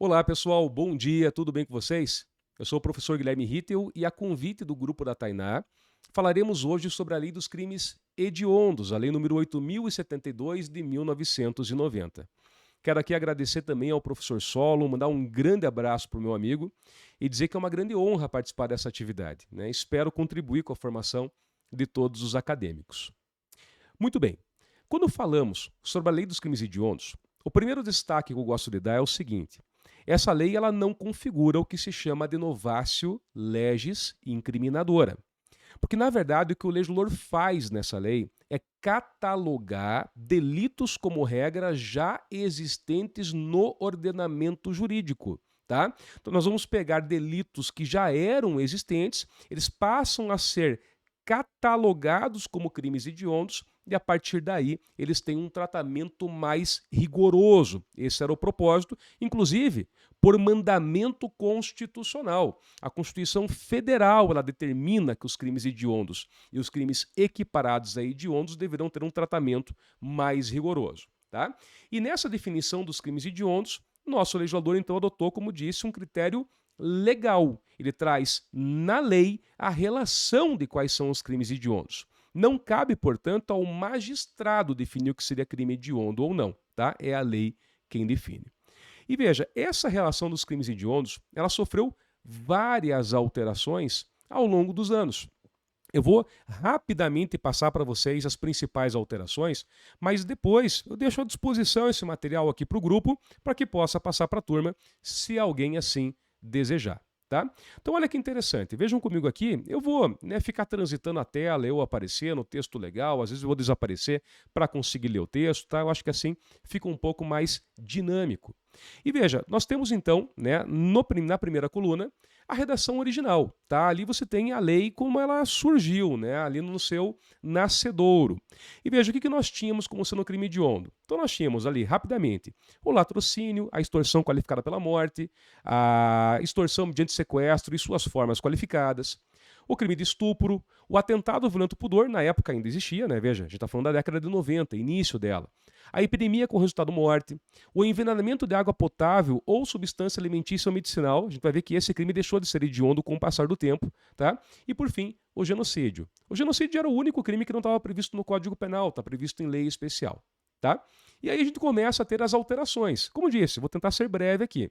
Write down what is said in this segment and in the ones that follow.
Olá, pessoal. Bom dia. Tudo bem com vocês? Eu sou o professor Guilherme Rittel e, a convite do grupo da Tainá, falaremos hoje sobre a Lei dos Crimes Hediondos, a Lei número 8.072 de 1990. Quero aqui agradecer também ao professor Solon, mandar um grande abraço para o meu amigo e dizer que é uma grande honra participar dessa atividade, né? Espero contribuir com a formação de todos os acadêmicos. Muito bem. Quando falamos sobre a Lei dos Crimes Hediondos, o primeiro destaque que eu gosto de dar é o seguinte: essa lei ela não configura o que se chama de novatio legis incriminadora. Porque, na verdade, o que o legislador faz nessa lei é catalogar delitos como regra já existentes no ordenamento jurídico. Tá? Então, nós vamos pegar delitos que já eram existentes, eles passam a ser catalogados como crimes hediondos e, a partir daí, eles têm um tratamento mais rigoroso. Esse era o propósito, inclusive por mandamento constitucional. A Constituição Federal ela determina que os crimes hediondos e os crimes equiparados a hediondos deverão ter um tratamento mais rigoroso. Tá? E nessa definição dos crimes hediondos, nosso legislador então adotou, como disse, um critério legal. Ele traz na lei a relação de quais são os crimes hediondos. Não cabe, portanto, ao magistrado definir o que seria crime hediondo ou não. Tá? É a lei quem define. E veja, essa relação dos crimes hediondos, ela sofreu várias alterações ao longo dos anos. Eu vou rapidamente passar para vocês as principais alterações, mas depois eu deixo à disposição esse material aqui para o grupo para que possa passar para a turma, se alguém assim desejar. Tá? Então, olha que interessante. Vejam comigo aqui, eu vou ficar transitando a tela, eu aparecer no texto legal, às vezes eu vou desaparecer para conseguir ler o texto, tá? Eu acho que assim fica um pouco mais dinâmico. E veja, nós temos então, na primeira coluna, a redação original. Tá? Ali você tem a lei como ela surgiu, ali no seu nascedouro. E veja, o que nós tínhamos como sendo crime hediondo? Então nós tínhamos ali, rapidamente, o latrocínio, a extorsão qualificada pela morte, a extorsão mediante sequestro e suas formas qualificadas, o crime de estupro, o atentado violento ao pudor, na época ainda existia, veja, a gente está falando da década de 90, início dela. A epidemia com resultado morte, o envenenamento de água potável ou substância alimentícia ou medicinal, a gente vai ver que esse crime deixou de ser hediondo com o passar do tempo, tá? E por fim, o genocídio. O genocídio era o único crime que não estava previsto no Código Penal, está previsto em lei especial, tá? E aí a gente começa a ter as alterações. Como disse, vou tentar ser breve aqui.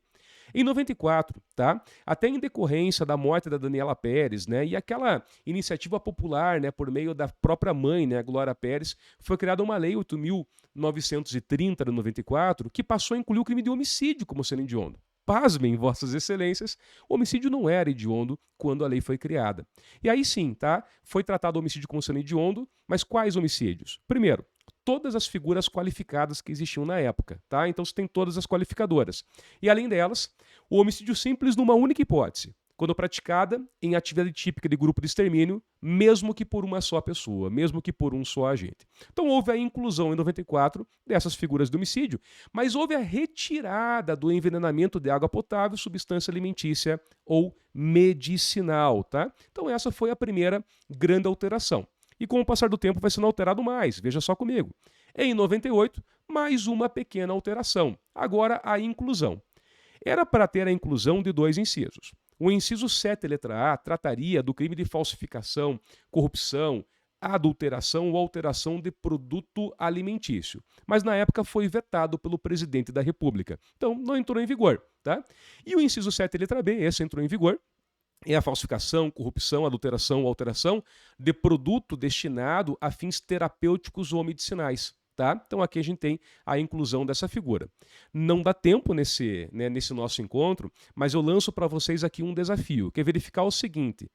Em 94, tá? Até em decorrência da morte da Daniela Pérez, e aquela iniciativa popular, por meio da própria mãe, a Glória Pérez, foi criada uma lei 8.930 de 94, que passou a incluir o crime de homicídio como sendo hediondo. Pasmem, vossas excelências, o homicídio não era hediondo quando a lei foi criada. E aí sim, tá? Foi tratado o homicídio como sendo hediondo, mas quais homicídios? Primeiro, todas as figuras qualificadas que existiam na época, tá? Então você tem todas as qualificadoras. E além delas, o homicídio simples numa única hipótese, quando praticada em atividade típica de grupo de extermínio, mesmo que por uma só pessoa, mesmo que por um só agente. Então houve a inclusão em 94 dessas figuras de homicídio, mas houve a retirada do envenenamento de água potável, substância alimentícia ou medicinal, tá? Então essa foi a primeira grande alteração. E com o passar do tempo vai sendo alterado mais, veja só comigo. Em 98, mais uma pequena alteração. Agora a inclusão. Era para ter a inclusão de dois incisos. O inciso 7, letra A, trataria do crime de falsificação, corrupção, adulteração ou alteração de produto alimentício. Mas na época foi vetado pelo presidente da República. Então não entrou em vigor. Tá? E o inciso 7, letra B, esse entrou em vigor, é a falsificação, corrupção, adulteração ou alteração de produto destinado a fins terapêuticos ou medicinais. Tá? Então aqui a gente tem a inclusão dessa figura. Não dá tempo nesse nosso encontro, mas eu lanço para vocês aqui um desafio, que é verificar o seguinte: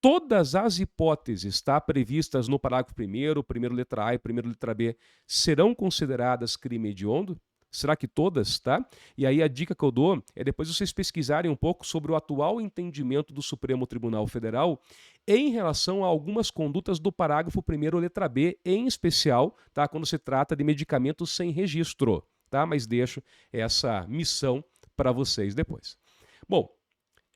todas as hipóteses previstas no parágrafo 1º, primeiro letra A e primeiro letra B, serão consideradas crime hediondo? Será que todas, tá? E aí a dica que eu dou é depois vocês pesquisarem um pouco sobre o atual entendimento do Supremo Tribunal Federal em relação a algumas condutas do parágrafo 1º, letra B, em especial, tá? Quando se trata de medicamentos sem registro, tá? Mas deixo essa missão para vocês depois. Bom,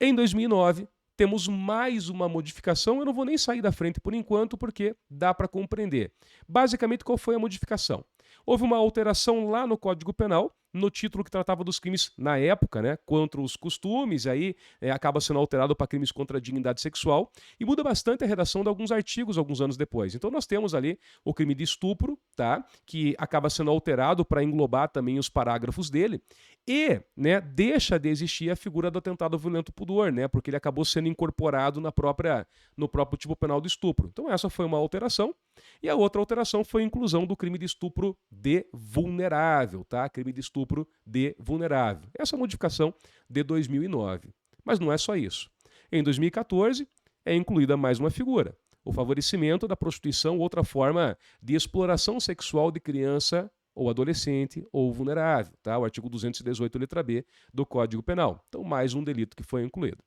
em 2009, temos mais uma modificação, eu não vou nem sair da frente por enquanto, porque dá para compreender. Basicamente, qual foi a modificação? Houve uma alteração lá no Código Penal, no título que tratava dos crimes na época, né, contra os costumes, aí acaba sendo alterado para crimes contra a dignidade sexual, e muda bastante a redação de alguns artigos alguns anos depois. Então nós temos ali o crime de estupro, tá, que acaba sendo alterado para englobar também os parágrafos dele, e, né, deixa de existir a figura do atentado violento ao pudor, né, porque ele acabou sendo incorporado no próprio tipo penal do estupro. Então essa foi uma alteração. E a outra alteração foi a inclusão do crime de estupro de vulnerável, tá? Crime de estupro de vulnerável. Essa modificação de 2009. Mas não é só isso. Em 2014, é incluída mais uma figura: o favorecimento da prostituição, outra forma de exploração sexual de criança ou adolescente ou vulnerável, tá? O artigo 218, letra B, do Código Penal. Então, mais um delito que foi incluído.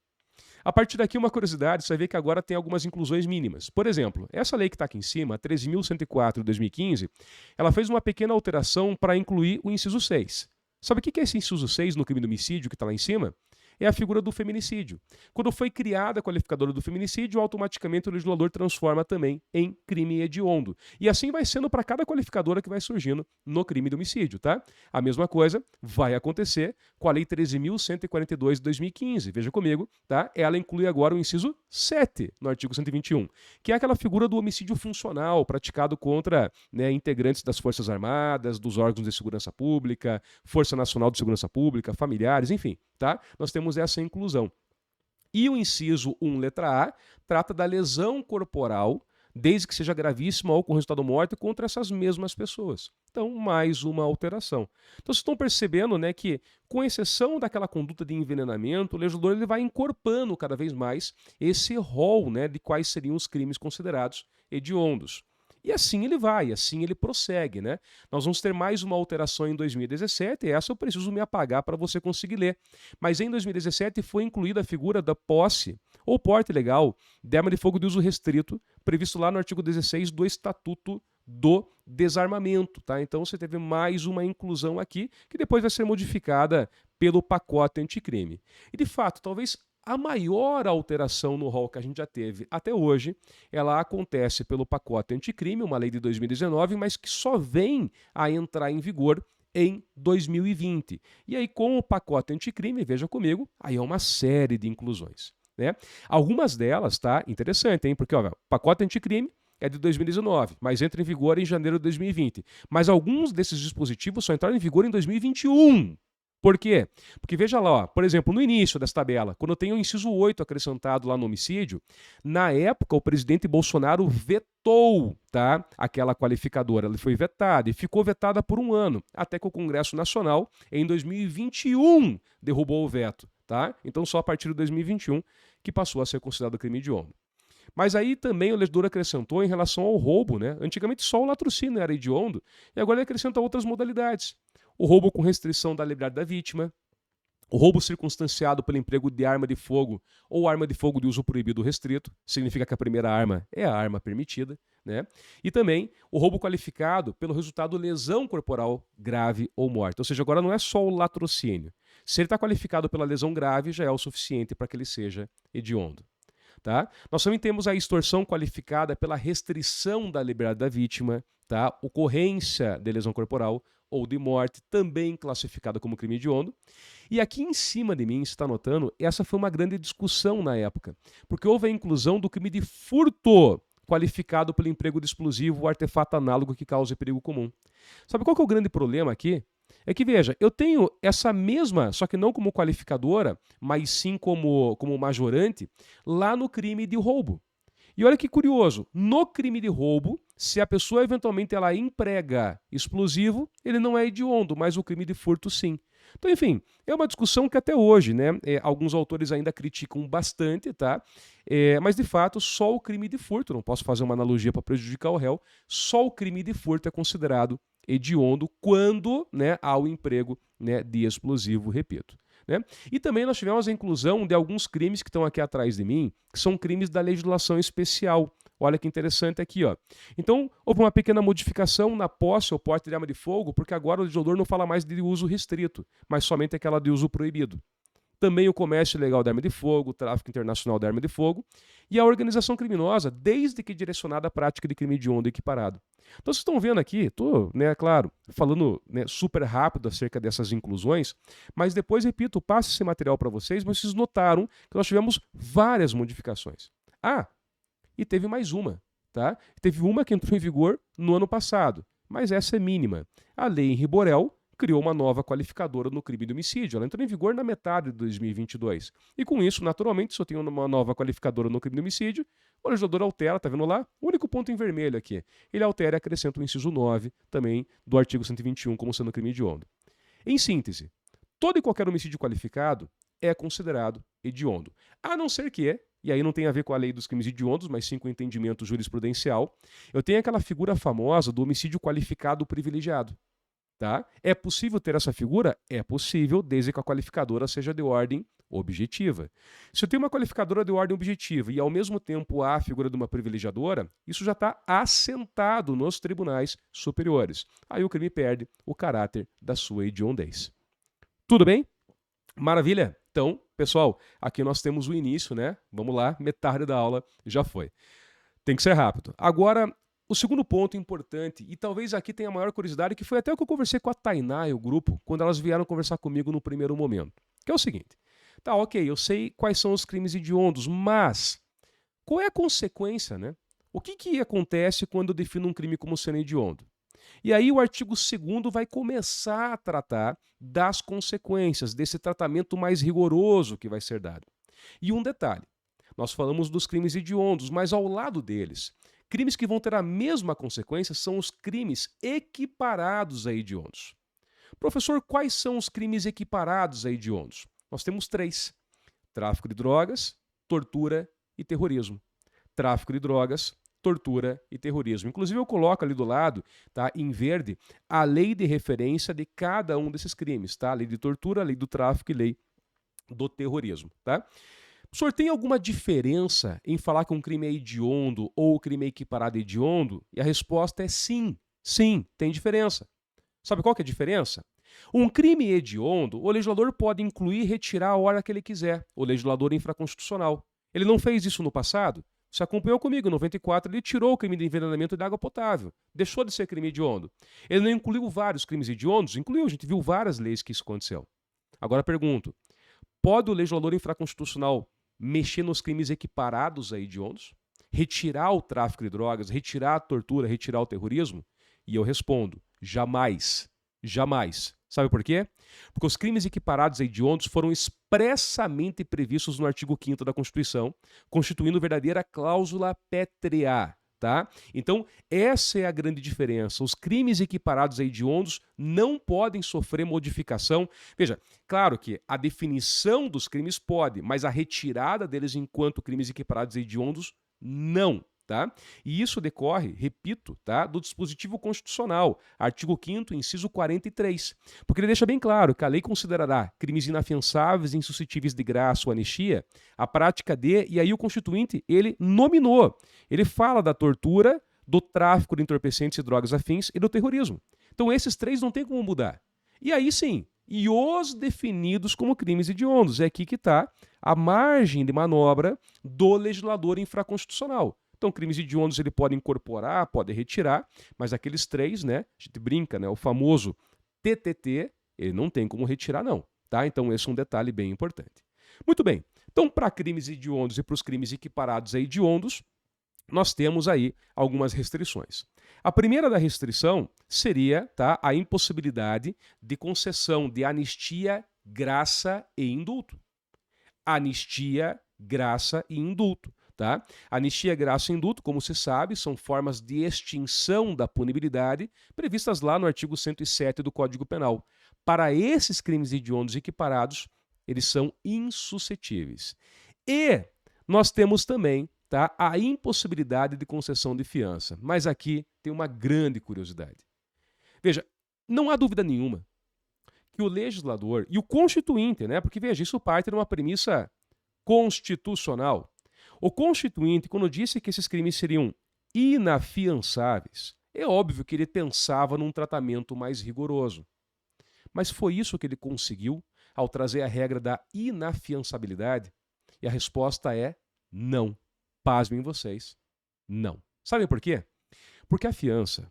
A partir daqui, uma curiosidade, você vai ver que agora tem algumas inclusões mínimas. Por exemplo, essa lei que está aqui em cima, 13.104 de 2015, ela fez uma pequena alteração para incluir o inciso 6. Sabe o que é esse inciso 6 no crime do homicídio que está lá em cima? É a figura do feminicídio. Quando foi criada a qualificadora do feminicídio, automaticamente o legislador transforma também em crime hediondo. E assim vai sendo para cada qualificadora que vai surgindo no crime de homicídio, tá? A mesma coisa vai acontecer com a Lei 13.142 de 2015. Veja comigo, tá? Ela inclui agora o inciso 7 no artigo 121, que é aquela figura do homicídio funcional praticado contra, né, integrantes das Forças Armadas, dos órgãos de segurança pública, Força Nacional de Segurança Pública, familiares, enfim, tá? Nós temos essa inclusão. E o inciso 1, letra A, trata da lesão corporal, desde que seja gravíssima ou com resultado morte, contra essas mesmas pessoas. Então, mais uma alteração. Então, vocês estão percebendo, né, que, com exceção daquela conduta de envenenamento, o legislador ele vai incorporando cada vez mais esse rol, né, de quais seriam os crimes considerados hediondos. E assim ele vai, assim ele prossegue, né? Nós vamos ter mais uma alteração em 2017, e essa eu preciso me apagar para você conseguir ler. Mas em 2017 foi incluída a figura da posse ou porte ilegal de arma de fogo de uso restrito, previsto lá no artigo 16 do Estatuto do Desarmamento, tá? Então você teve mais uma inclusão aqui, que depois vai ser modificada pelo pacote anticrime. E de fato, talvez a maior alteração no rol que a gente já teve até hoje, ela acontece pelo pacote anticrime, uma lei de 2019, mas que só vem a entrar em vigor em 2020. E aí, com o pacote anticrime, veja comigo, aí é uma série de inclusões, né? Algumas delas, tá? Interessante, hein? Porque, ó, o pacote anticrime é de 2019, mas entra em vigor em janeiro de 2020. Mas alguns desses dispositivos só entraram em vigor em 2021. Por quê? Porque veja lá, ó, por exemplo, no início dessa tabela, quando eu tenho o inciso 8 acrescentado lá no homicídio, na época o presidente Bolsonaro vetou, tá, aquela qualificadora. Ela foi vetada e ficou vetada por um ano, até que o Congresso Nacional, em 2021, derrubou o veto. Tá? Então só a partir de 2021 que passou a ser considerado crime hediondo. Mas aí também o legislador acrescentou em relação ao roubo, né? Antigamente só o latrocínio era hediondo, e agora ele acrescenta outras modalidades. O roubo com restrição da liberdade da vítima, o roubo circunstanciado pelo emprego de arma de fogo ou arma de fogo de uso proibido ou restrito, significa que a primeira arma é a arma permitida, né? E também o roubo qualificado pelo resultado lesão corporal grave ou morte. Ou seja, agora não é só o latrocínio. Se ele está qualificado pela lesão grave, já é o suficiente para que ele seja hediondo. Tá? Nós também temos a extorsão qualificada pela restrição da liberdade da vítima, tá? Ocorrência de lesão corporal ou de morte, também classificada como crime hediondo. E aqui em cima de mim, você está notando, essa foi uma grande discussão na época, porque houve a inclusão do crime de furto, qualificado pelo emprego de explosivo ou artefato análogo que cause perigo comum. Sabe qual que é o grande problema aqui? É que, veja, eu tenho essa mesma, só que não como qualificadora, mas sim como majorante, lá no crime de roubo. E olha que curioso, no crime de roubo, se a pessoa eventualmente ela emprega explosivo, ele não é hediondo, mas o crime de furto sim. Então, enfim, é uma discussão que até hoje, né, alguns autores ainda criticam bastante, tá? Mas, de fato, só o crime de furto, não posso fazer uma analogia para prejudicar o réu, só o crime de furto é considerado hediondo quando, né, há o emprego, né, de explosivo, repito. Né? E também nós tivemos a inclusão de alguns crimes que estão aqui atrás de mim, que são crimes da legislação especial. Olha que interessante aqui, ó. Então, houve uma pequena modificação na posse ou porte de arma de fogo, porque agora o legislador não fala mais de uso restrito, mas somente aquela de uso proibido. Também o comércio ilegal de arma de fogo, o tráfico internacional de arma de fogo. e a organização criminosa, desde que direcionada à prática de crime hediondo equiparado. Então vocês estão vendo aqui, estou, claro, falando super rápido acerca dessas inclusões, mas depois, repito, passo esse material para vocês, mas vocês notaram que nós tivemos várias modificações. Ah, e teve mais uma, tá? Teve uma que entrou em vigor no ano passado, mas essa é mínima. A lei Henri Borel criou uma nova qualificadora no crime de homicídio. Ela entrou em vigor na metade de 2022. E com isso, naturalmente, se eu tenho uma nova qualificadora no crime de homicídio, o legislador altera, tá vendo lá? O único ponto em vermelho aqui. Ele altera e acrescenta o inciso 9 também do artigo 121 como sendo crime hediondo. Em síntese, todo e qualquer homicídio qualificado é considerado hediondo. A não ser que, e aí não tem a ver com a lei dos crimes hediondos, mas sim com o entendimento jurisprudencial, eu tenho aquela figura famosa do homicídio qualificado privilegiado. Tá? É possível ter essa figura? É possível, desde que a qualificadora seja de ordem objetiva. Se eu tenho uma qualificadora de ordem objetiva e, ao mesmo tempo, há a figura de uma privilegiadora, isso já está assentado nos tribunais superiores. Aí o crime perde o caráter da sua hediondez. Tudo bem? Maravilha? Então, pessoal, aqui nós temos o início, né? Vamos lá, metade da aula já foi. Tem que ser rápido. Agora, o segundo ponto importante, e talvez aqui tenha a maior curiosidade, que foi até o que eu conversei com a Tainá e o grupo, quando elas vieram conversar comigo no primeiro momento, que é o seguinte. Tá, ok, eu sei quais são os crimes hediondos, mas qual é a consequência, né? O que acontece quando eu defino um crime como sendo hediondo? E aí o artigo 2º vai começar a tratar das consequências, desse tratamento mais rigoroso que vai ser dado. E um detalhe, nós falamos dos crimes hediondos, mas ao lado deles, crimes que vão ter a mesma consequência são os crimes equiparados a hediondos. Professor, quais são os crimes equiparados a hediondos? Nós temos 3. Tráfico de drogas, tortura e terrorismo. Tráfico de drogas, tortura e terrorismo. Inclusive eu coloco ali do lado, tá, em verde, a lei de referência de cada um desses crimes, tá? A lei de tortura, a lei do tráfico e lei do terrorismo, tá? O senhor tem alguma diferença em falar que um crime é hediondo ou o crime é equiparado a hediondo? E a resposta é sim. Sim, tem diferença. Sabe qual que é a diferença? Um crime hediondo, o legislador pode incluir e retirar a hora que ele quiser. O legislador infraconstitucional. Ele não fez isso no passado? Você acompanhou comigo, em 94, ele tirou o crime de envenenamento de água potável. Deixou de ser crime hediondo. Ele não incluiu vários crimes hediondos? Incluiu, a gente viu várias leis que isso aconteceu. Agora pergunto, pode o legislador infraconstitucional mexer nos crimes equiparados a hediondos? Retirar o tráfico de drogas, retirar a tortura, retirar o terrorismo? E eu respondo, jamais. Jamais. Sabe por quê? Porque os crimes equiparados a hediondos foram expressamente previstos no artigo 5º da Constituição, constituindo verdadeira cláusula pétrea. Tá? Então, essa é a grande diferença. Os crimes equiparados a hediondos não podem sofrer modificação. Veja, claro que a definição dos crimes pode, mas a retirada deles enquanto crimes equiparados a hediondos, não. Tá? E isso decorre, repito, tá, do dispositivo constitucional, artigo 5º, inciso 43. Porque ele deixa bem claro que a lei considerará crimes inafiançáveis e insuscetíveis de graça ou anistia a prática de, e aí o Constituinte, ele nominou. Ele fala da tortura, do tráfico de entorpecentes e drogas afins e do terrorismo. Então esses 3 não tem como mudar. E aí sim, e os definidos como crimes hediondos. É aqui que está a margem de manobra do legislador infraconstitucional. Então, crimes hediondos ele pode incorporar, pode retirar, mas aqueles 3, né, a gente brinca, né, o famoso TTT, ele não tem como retirar não, tá? Então, esse é um detalhe bem importante. Muito bem, então para crimes hediondos e para os crimes equiparados a hediondos, nós temos aí algumas restrições. A primeira da restrição seria, tá, a impossibilidade de concessão de anistia, graça e indulto. Anistia, graça e indulto. Tá? Anistia, graça e indulto, como se sabe, são formas de extinção da punibilidade previstas lá no artigo 107 do Código Penal. Para esses crimes hediondos equiparados, eles são insuscetíveis. E nós temos também, tá, a impossibilidade de concessão de fiança. Mas aqui tem uma grande curiosidade. Veja, não há dúvida nenhuma que o legislador e o constituinte, né, porque veja, isso parte de uma premissa constitucional. O Constituinte, quando disse que esses crimes seriam inafiançáveis, é óbvio que ele pensava num tratamento mais rigoroso. Mas foi isso que ele conseguiu ao trazer a regra da inafiançabilidade? E a resposta é não. Pasmem vocês, não. Sabem por quê? Porque a fiança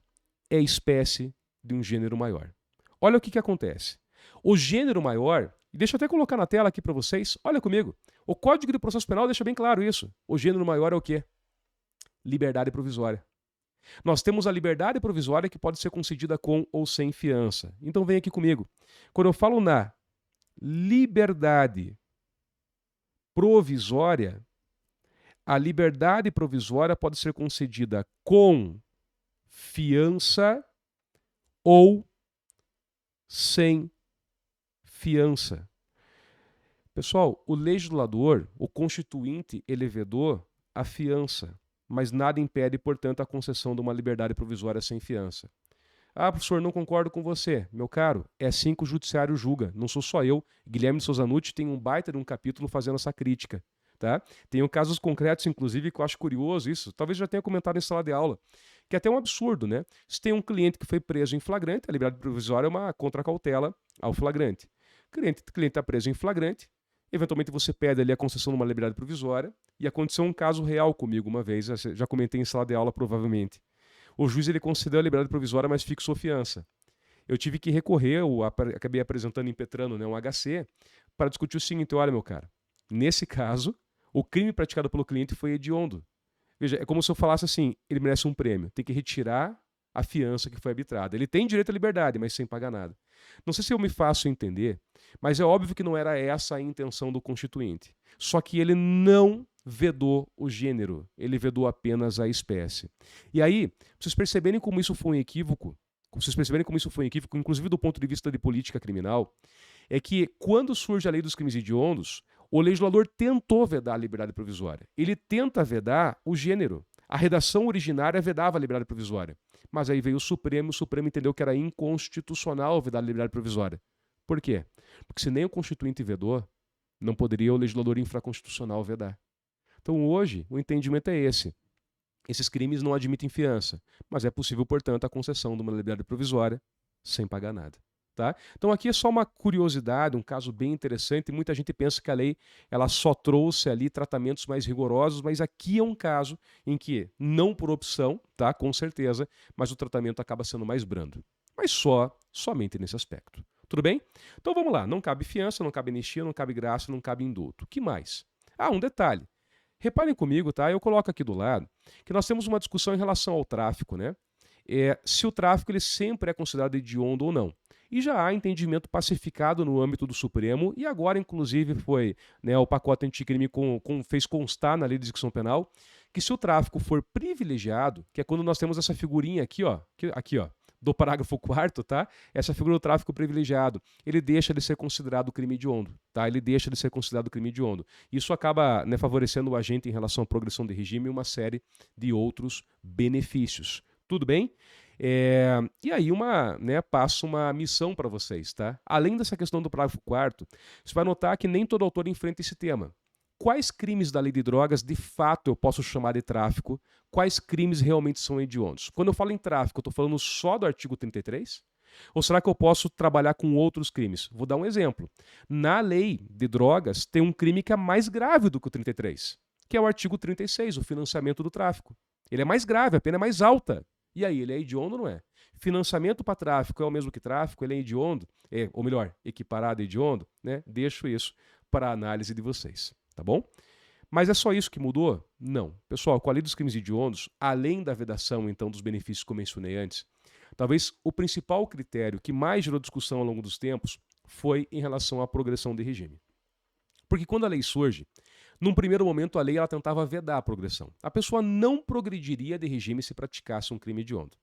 é espécie de um gênero maior. Olha o que acontece. O gênero maior, e deixa eu até colocar na tela aqui para vocês, olha comigo. O Código de Processo Penal deixa bem claro isso. O gênero maior é o quê? Liberdade provisória. Nós temos a liberdade provisória que pode ser concedida com ou sem fiança. Então vem aqui comigo. Quando eu falo na liberdade provisória, a liberdade provisória pode ser concedida com fiança ou sem fiança. Pessoal, o legislador, o constituinte, ele vedou a fiança, mas nada impede, portanto, a concessão de uma liberdade provisória sem fiança. Ah, professor, não concordo com você. Meu caro, é assim que o judiciário julga. Não sou só eu. Guilherme de Souza Nutti tem um baita de um capítulo fazendo essa crítica. Tá? Tem casos concretos, inclusive, que eu acho curioso isso. Talvez já tenha comentado em sala de aula. Que é até um absurdo, né? Se tem um cliente que foi preso em flagrante, a liberdade provisória é uma contracautela ao flagrante. O cliente está preso em flagrante, eventualmente você pede ali a concessão de uma liberdade provisória, e aconteceu um caso real comigo uma vez, já comentei em sala de aula provavelmente. O juiz ele concedeu a liberdade provisória, mas fixou fiança. Eu tive que recorrer, acabei apresentando, impetrando, né, um HC, para discutir o seguinte: olha, meu cara, nesse caso, o crime praticado pelo cliente foi hediondo. Veja, é como se eu falasse assim, ele merece um prêmio, tem que retirar a fiança que foi arbitrada. Ele tem direito à liberdade, mas sem pagar nada. Não sei se eu me faço entender, mas é óbvio que não era essa a intenção do constituinte. Só que ele não vedou o gênero, ele vedou apenas a espécie. E aí, vocês perceberem como isso foi um equívoco, inclusive do ponto de vista de política criminal, é que quando surge a lei dos crimes hediondos, o legislador tentou vedar a liberdade provisória. Ele tenta vedar o gênero. A redação originária vedava a liberdade provisória. Mas aí veio o Supremo entendeu que era inconstitucional vedar a liberdade provisória. Por quê? Porque se nem o Constituinte vedou, não poderia o legislador infraconstitucional vedar. Então hoje o entendimento é esse. Esses crimes não admitem fiança, mas é possível, portanto, a concessão de uma liberdade provisória sem pagar nada. Tá? Então aqui é só uma curiosidade, um caso bem interessante. Muita gente pensa que a lei ela só trouxe ali tratamentos mais rigorosos, mas aqui é um caso em que, não por opção, tá? Com certeza, mas o tratamento acaba sendo mais brando. Mas somente nesse aspecto. Tudo bem? Então vamos lá. Não cabe fiança, não cabe anistia, não cabe graça, não cabe indulto. O que mais? Ah, um detalhe. Reparem comigo, tá? Eu coloco aqui do lado que nós temos uma discussão em relação ao tráfico, né? Se o tráfico ele sempre é considerado hediondo ou não. E já há entendimento pacificado no âmbito do Supremo, e agora, inclusive, foi o pacote anticrime fez constar na lei de execução penal que se o tráfico for privilegiado, que é quando nós temos essa figurinha aqui, ó, do parágrafo 4º, tá? Essa figura do tráfico privilegiado, ele deixa de ser considerado crime hediondo, tá? Ele deixa de ser considerado crime hediondo. Isso acaba favorecendo o agente em relação à progressão de regime e uma série de outros benefícios. Tudo bem? E aí passo uma missão para vocês, tá? Além dessa questão do parágrafo 4º, você vai notar que nem todo autor enfrenta esse tema. Quais crimes da lei de drogas, de fato, eu posso chamar de tráfico? Quais crimes realmente são hediondos? Quando eu falo em tráfico, eu estou falando só do artigo 33? Ou será que eu posso trabalhar com outros crimes? Vou dar um exemplo. Na lei de drogas, tem um crime que é mais grave do que o 33, que é o artigo 36, o financiamento do tráfico. Ele é mais grave, a pena é mais alta. E aí, ele é hediondo ou não é? Financiamento para tráfico é o mesmo que tráfico? Ele é hediondo? Ou melhor, equiparado a hediondo? Né? Deixo isso para a análise de vocês. Tá bom? Mas é só isso que mudou? Não. Pessoal, com a lei dos crimes hediondos, além da vedação, então, dos benefícios que eu mencionei antes, talvez o principal critério que mais gerou discussão ao longo dos tempos foi em relação à progressão de regime. Porque quando a lei surge, num primeiro momento a lei ela tentava vedar a progressão. A pessoa não progrediria de regime se praticasse um crime hediondo.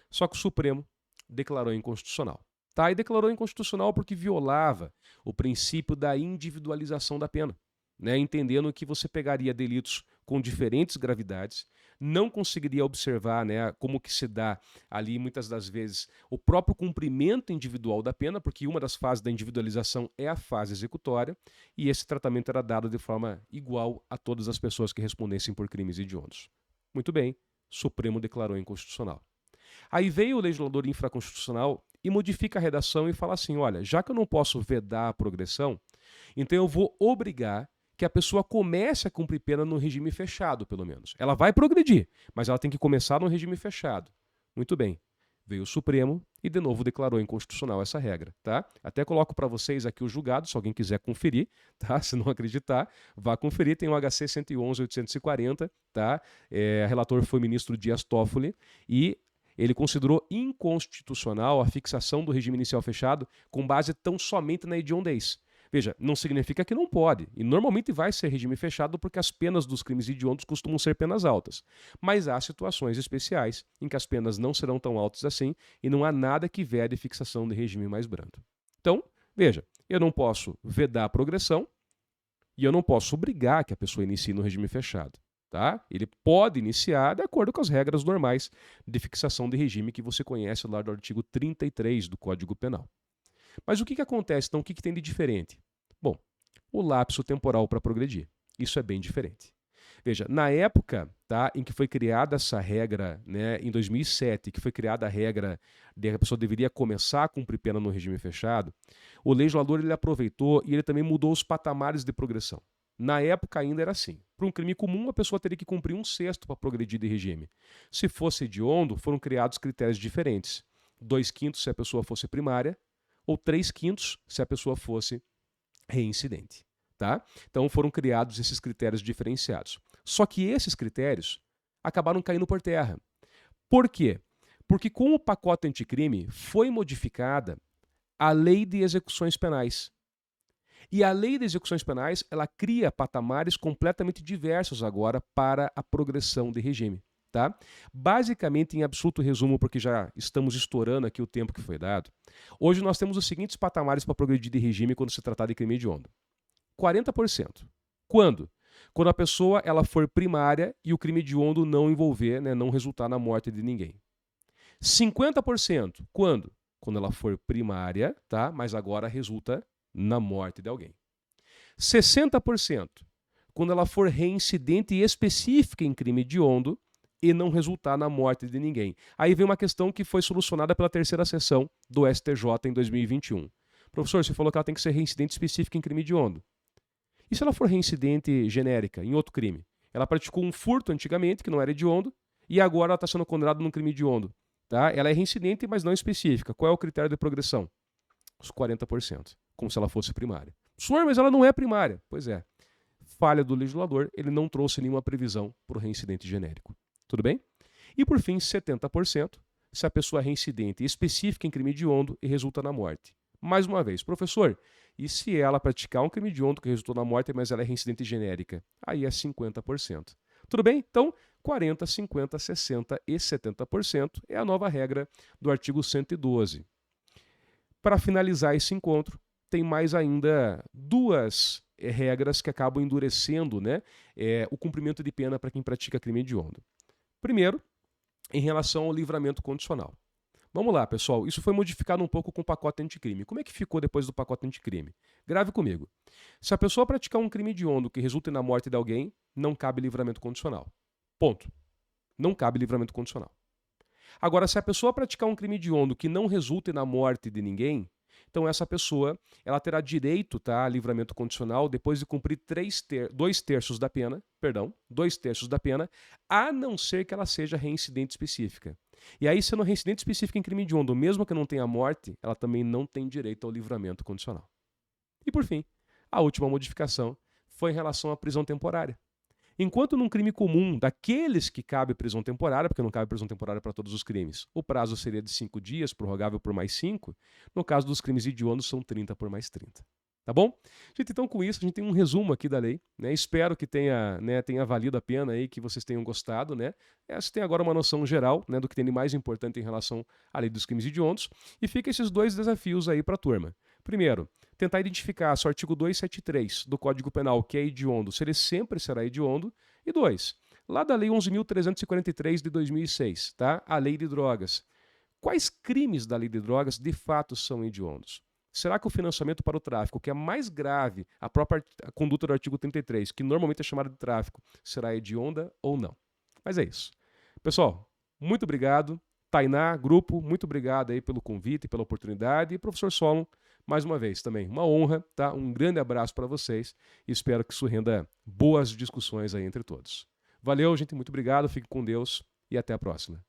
Só que o Supremo declarou inconstitucional. Tá? E declarou inconstitucional porque violava o princípio da individualização da pena. Entendendo que você pegaria delitos com diferentes gravidades, não conseguiria observar como que se dá ali, muitas das vezes, o próprio cumprimento individual da pena, porque uma das fases da individualização é a fase executória, e esse tratamento era dado de forma igual a todas as pessoas que respondessem por crimes hediondos. Muito bem, o Supremo declarou inconstitucional. Aí veio o legislador infraconstitucional e modifica a redação e fala assim, olha, já que eu não posso vedar a progressão, então eu vou obrigar que a pessoa comece a cumprir pena no regime fechado, pelo menos. Ela vai progredir, mas ela tem que começar no regime fechado. Muito bem. Veio o Supremo e de novo declarou inconstitucional essa regra, tá? Até coloco para vocês aqui o julgado, se alguém quiser conferir, tá? Se não acreditar, vá conferir, tem o HC 111.840, tá? O relator foi o ministro Dias Toffoli e ele considerou inconstitucional a fixação do regime inicial fechado com base tão somente na hediondez. Veja, não significa que não pode, e normalmente vai ser regime fechado porque as penas dos crimes hediondos costumam ser penas altas. Mas há situações especiais em que as penas não serão tão altas assim e não há nada que vede fixação de regime mais brando. Então, veja, eu não posso vedar a progressão e eu não posso obrigar que a pessoa inicie no regime fechado. Tá? Ele pode iniciar de acordo com as regras normais de fixação de regime que você conhece lá do artigo 33 do Código Penal. Mas o que acontece, então? O que tem de diferente? Bom, o lapso temporal para progredir. Isso é bem diferente. Veja, na época em que foi criada essa regra, né, em 2007, que foi criada a regra de que a pessoa deveria começar a cumprir pena no regime fechado, o legislador ele aproveitou e ele também mudou os patamares de progressão. Na época ainda era assim. Para um crime comum, a pessoa teria que cumprir 1/6 para progredir de regime. Se fosse hediondo, foram criados critérios diferentes. 2/5 se a pessoa fosse primária, ou 3/5 se a pessoa fosse reincidente. Tá? Então foram criados esses critérios diferenciados. Só que esses critérios acabaram caindo por terra. Por quê? Porque com o pacote anticrime foi modificada a Lei de Execuções Penais. E a Lei de Execuções Penais, ela cria patamares completamente diversos agora para a progressão de regime. Tá? Basicamente, em absoluto resumo, porque já estamos estourando aqui o tempo que foi dado, hoje nós temos os seguintes patamares para progredir de regime quando se tratar de crime hediondo. 40%. Quando? Quando a pessoa ela for primária e o crime hediondo não envolver, né, não resultar na morte de ninguém. 50%. Quando? Quando ela for primária, tá? Mas agora resulta na morte de alguém. 60%. Quando ela for reincidente e específica em crime hediondo e não resultar na morte de ninguém. Aí vem uma questão que foi solucionada pela terceira sessão do STJ em 2021. Professor, você falou que ela tem que ser reincidente específica em crime hediondo. E se ela for reincidente genérica, em outro crime? Ela praticou um furto antigamente, que não era hediondo, e agora ela está sendo condenada num crime hediondo. Tá? Ela é reincidente, mas não específica. Qual é o critério de progressão? Os 40%, como se ela fosse primária. Senhor, mas ela não é primária. Pois é. Falha do legislador, ele não trouxe nenhuma previsão para o reincidente genérico. Tudo bem? E por fim, 70%, se a pessoa é reincidente específica em crime hediondo e resulta na morte. Mais uma vez, professor, e se ela praticar um crime hediondo que resultou na morte, mas ela é reincidente genérica? Aí é 50%. Tudo bem? Então, 40%, 50%, 60% e 70% é a nova regra do artigo 112. Para finalizar esse encontro, tem mais ainda duas regras que acabam endurecendo, né, o cumprimento de pena para quem pratica crime hediondo. Primeiro, em relação ao livramento condicional. Vamos lá, pessoal. Isso foi modificado um pouco com o pacote anticrime. Como é que ficou depois do pacote anticrime? Grave comigo. Se a pessoa praticar um crime hediondo que resulte na morte de alguém, não cabe livramento condicional. Ponto. Não cabe livramento condicional. Agora, se a pessoa praticar um crime hediondo que não resulte na morte de ninguém, então essa pessoa ela terá direito, tá, a livramento condicional depois de cumprir 2/3 da pena, a não ser que ela seja reincidente específica. E aí, sendo reincidente específica em crime hediondo, mesmo que não tenha morte, ela também não tem direito ao livramento condicional. E por fim, a última modificação foi em relação à prisão temporária. Enquanto num crime comum, daqueles que cabe prisão temporária, porque não cabe prisão temporária para todos os crimes, o prazo seria de 5 dias, prorrogável por mais 5, no caso dos crimes hediondos são 30 por mais 30. Tá bom? Gente, então com isso a gente tem um resumo aqui da lei, né? Espero que tenha valido a pena aí, que vocês tenham gostado, né? Você tem agora uma noção geral, né, do que tem de mais importante em relação à lei dos crimes hediondos, e fica esses dois desafios aí para a turma. Primeiro, tentar identificar se o artigo 273 do Código Penal, que é hediondo, se ele sempre será hediondo. E 2, lá da Lei 11.343 de 2006, tá? A Lei de Drogas. Quais crimes da Lei de Drogas de fato são hediondos? Será que o financiamento para o tráfico, que é mais grave, a própria conduta do artigo 33, que normalmente é chamada de tráfico, será hedionda ou não? Mas é isso. Pessoal, muito obrigado. Tainá, grupo, muito obrigado aí pelo convite, pela oportunidade. E professor Solon, mais uma vez também, uma honra, tá? Um grande abraço para vocês e espero que isso renda boas discussões aí entre todos. Valeu, gente, muito obrigado, fique com Deus e até a próxima.